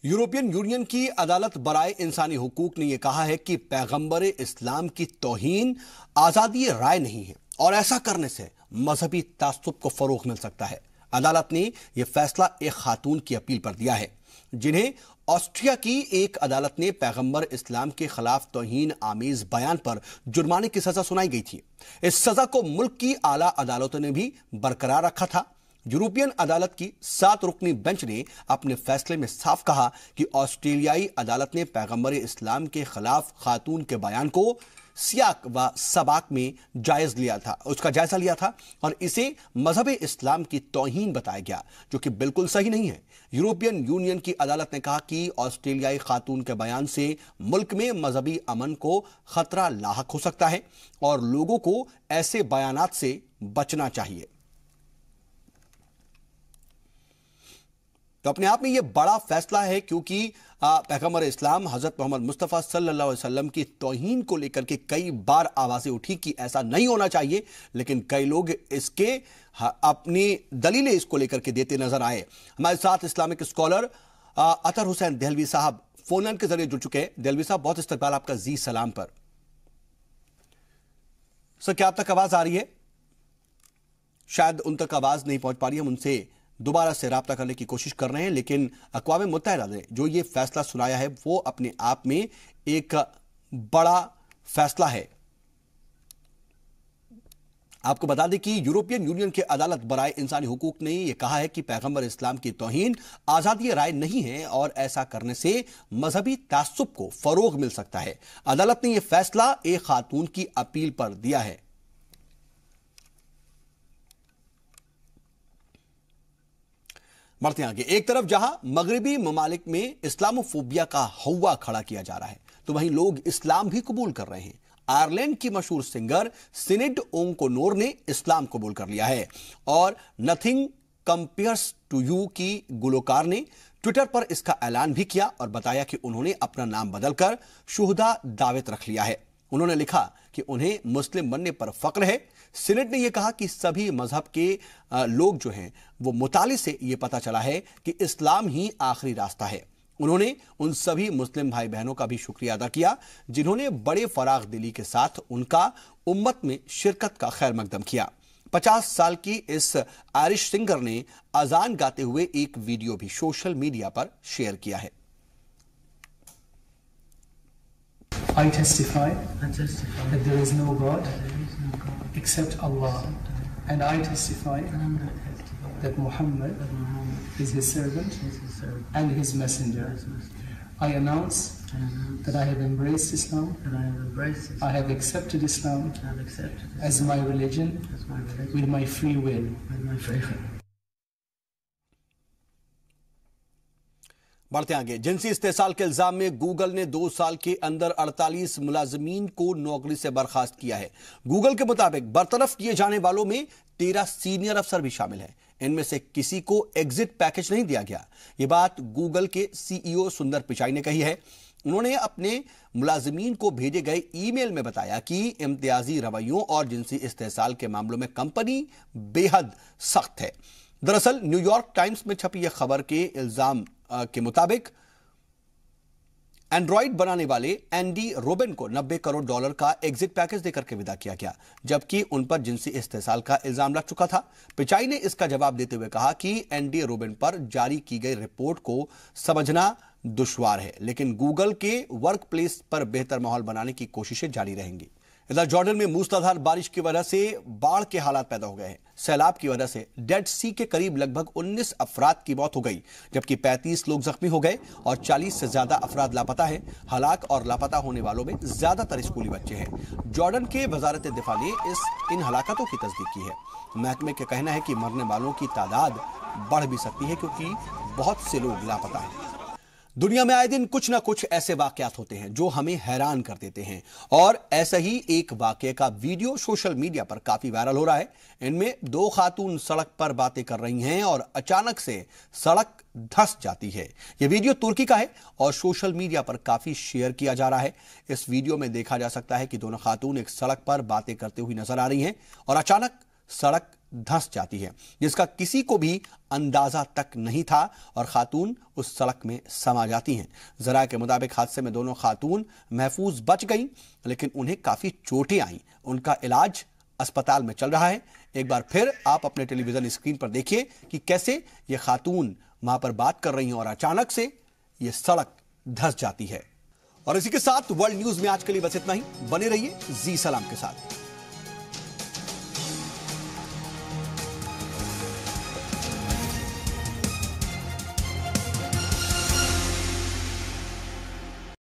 European union की अदालत बराए इंसानी हुकूक ने यह कहा है कि पैगंबर इस्लाम की तौहीन आजादी राय नहीं है और ऐसा करने से मजहबी तासुब को फरोग मिल सकता है। अदालत ने यह फैसला एक खातून की अपील पर दिया है जिन्हें ऑस्ट्रिया की एक अदालत ने पैगंबर इस्लाम के खिलाफ तौहीन आमीज बयान पर जुर्माने की सजा सुनाई गई थी। इस सजा को मुल्क की आला अदालतों ने भी बरकरार रखा था। यूरोपियन अदालत की 7 रुकनी बेंच ने अपने फैसले में साफ कहा कि ऑस्ट्रेलियाई अदालत ने पैगंबर इस्लाम के खिलाफ खातून के बयान को सियाक व सबाक में उसका जायजा लिया था और इसे मजहब इस्लाम की तौहीन बताया गया, जो कि बिल्कुल सही नहीं है। यूरोपियन यूनियन की अदालत ने कहा कि ऑस्ट्रेलियाई खातून के बयान से मुल्क में मजहबी अमन को खतरा लाहक हो सकता है और लोगों को ऐसे बयानात से बचना चाहिए। तो अपने आप में यह बड़ा फैसला है क्योंकि पैगंबर इस्लाम हजरत मोहम्मद मुस्तफ़ा सल्लल्लाहु अलैहि वसल्लम की तौहीन को लेकर के कई बार आवाजें उठी कि ऐसा नहीं होना चाहिए, लेकिन कई लोग इसके अपनी दलीलें इसको लेकर के देते नजर आए। हमारे साथ इस्लामिक स्कॉलर अतर हुसैन देहलवी साहब फोन लाइन के जरिए जुड़ चुके हैं। देहलवी साहब, बहुत इस्तकबाल आपका जी सलाम पर। सर, क्या आप तक आवाज आ रही है? शायद उन तक आवाज नहीं पहुंच पा रही है, हम उनसे दोबारा से राब्ता करने की कोशिश कर रहे हैं। लेकिन अक़वाम मुत्तहिदा ने जो ये फैसला सुनाया है वो अपने आप में एक बड़ा फैसला है। आपको बता दें कि यूरोपियन यूनियन की अदालत बराए इंसानी हुकूक ने यह कहा है कि पैगंबर इस्लाम की तौहीन आजादी राय नहीं है और ऐसा करने से मजहबी तासुब को फरोग मिल सकता है। अदालत ने यह फैसला एक खातून की अपील पर दिया है। बढ़ते आगे, एक तरफ जहां मगरबी ममालिक में इस्लामोफोबिया का हवा खड़ा किया जा रहा है, तो वहीं लोग इस्लाम भी कबूल कर रहे हैं। आयरलैंड की मशहूर सिंगर सिनेड ओंकोनोर ने इस्लाम कबूल कर लिया है और नथिंग कंपेयर्स टू यू की गुलकार ने ट्विटर पर इसका ऐलान भी किया और बताया कि उन्होंने अपना नाम बदलकर शुहदा दावेत रख लिया है। उन्होंने लिखा कि उन्हें मुस्लिम बनने पर फक्र है। सीनेट ने यह कहा कि सभी मजहब के लोग जो हैं वो मुताले से यह पता चला है कि इस्लाम ही आखिरी रास्ता है। उन्होंने उन सभी मुस्लिम भाई बहनों का भी शुक्रिया अदा किया जिन्होंने बड़े फराग दिली के साथ उनका उम्मत में शिरकत का खैर मकदम किया। 50 साल की इस आयरिश सिंगर ने अजान गाते हुए एक वीडियो भी सोशल मीडिया पर शेयर किया है। I testify that there is no God except Allah, and I testify that Muhammad is his servant and his messenger. I announce that I have embraced Islam. I have accepted Islam as my religion with my free will. बढ़ते आगे, जिनसी इस्तेसाल के इल्जाम में Google ने 2 साल के अंदर 48 मुलाजमीन को नौकरी से बर्खास्त किया है। गूगल के मुताबिक बरतरफ किए जाने वालों में 13 सीनियर अफसर भी शामिल हैं। इनमें से किसी को एग्जिट पैकेज नहीं दिया गया। यह बात गूगल के सीईओ सुंदर पिचाई ने कही है। उन्होंने अपने मुलाजमीन को भेजे गए ईमेल में बताया कि इम्तियाजी रवैयों और जिनसी इस्तेसाल के मामलों में कंपनी बेहद सख्त है। दरअसल न्यूयॉर्क टाइम्स में छपी यह खबर के इल्जाम के मुताबिक एंड्रॉइड बनाने वाले एंडी रोबिन को $90 करोड़ का एग्जिट पैकेज देकर के विदा किया गया, जबकि उन पर जिनसी इस्तेसाल का इल्जाम लग चुका था। पिचाई ने इसका जवाब देते हुए कहा कि एंडी रोबिन पर जारी की गई रिपोर्ट को समझना दुश्वार है, लेकिन गूगल के वर्क प्लेस पर बेहतर माहौल बनाने की कोशिशें जारी रहेंगी। इधर जॉर्डन में मूसलाधार बारिश की वजह से बाढ़ के हालात पैदा हो गए हैं। सैलाब की वजह से डेड सी के करीब लगभग 19 अफराद की मौत हो गई, जबकि 35 लोग जख्मी हो गए और 40 से ज्यादा अफराद लापता हैं। हलाक और लापता होने वालों में ज्यादातर स्कूली बच्चे हैं। जॉर्डन के वजारत दिफा ने इन हलाकतों की तस्दीक की है। महकमे का कहना है कि मरने वालों की तादाद बढ़ भी सकती है क्योंकि बहुत से लोग लापता हैं। दुनिया में आए दिन कुछ ना कुछ ऐसे वाकयात होते हैं जो हमें हैरान कर देते हैं और ऐसा ही एक वाकये का वीडियो सोशल मीडिया पर काफी वायरल हो रहा है। इनमें 2 खातून सड़क पर बातें कर रही हैं और अचानक से सड़क धंस जाती है। यह वीडियो तुर्की का है और सोशल मीडिया पर काफी शेयर किया जा रहा है। इस वीडियो में देखा जा सकता है कि दोनों खातून एक सड़क पर बातें करते हुए नजर आ रही हैं और अचानक सड़क धंस जाती है, जिसका किसी को भी अंदाजा तक नहीं था और खातून उस सड़क में समा जाती हैं। ज़राए के मुताबिक हादसे में दोनों खातून महफूज बच गईं, लेकिन उन्हें काफ़ी चोटें आईं। उनका इलाज अस्पताल में चल रहा है। एक बार फिर आप अपने टेलीविजन स्क्रीन पर देखिए कि कैसे ये खातून वहां पर बात कर रही हैं और अचानक से ये सड़क धंस जाती है। और इसी के साथ वर्ल्ड न्यूज में आज के लिए बस इतना ही। बने रहिए जी सलाम के साथ।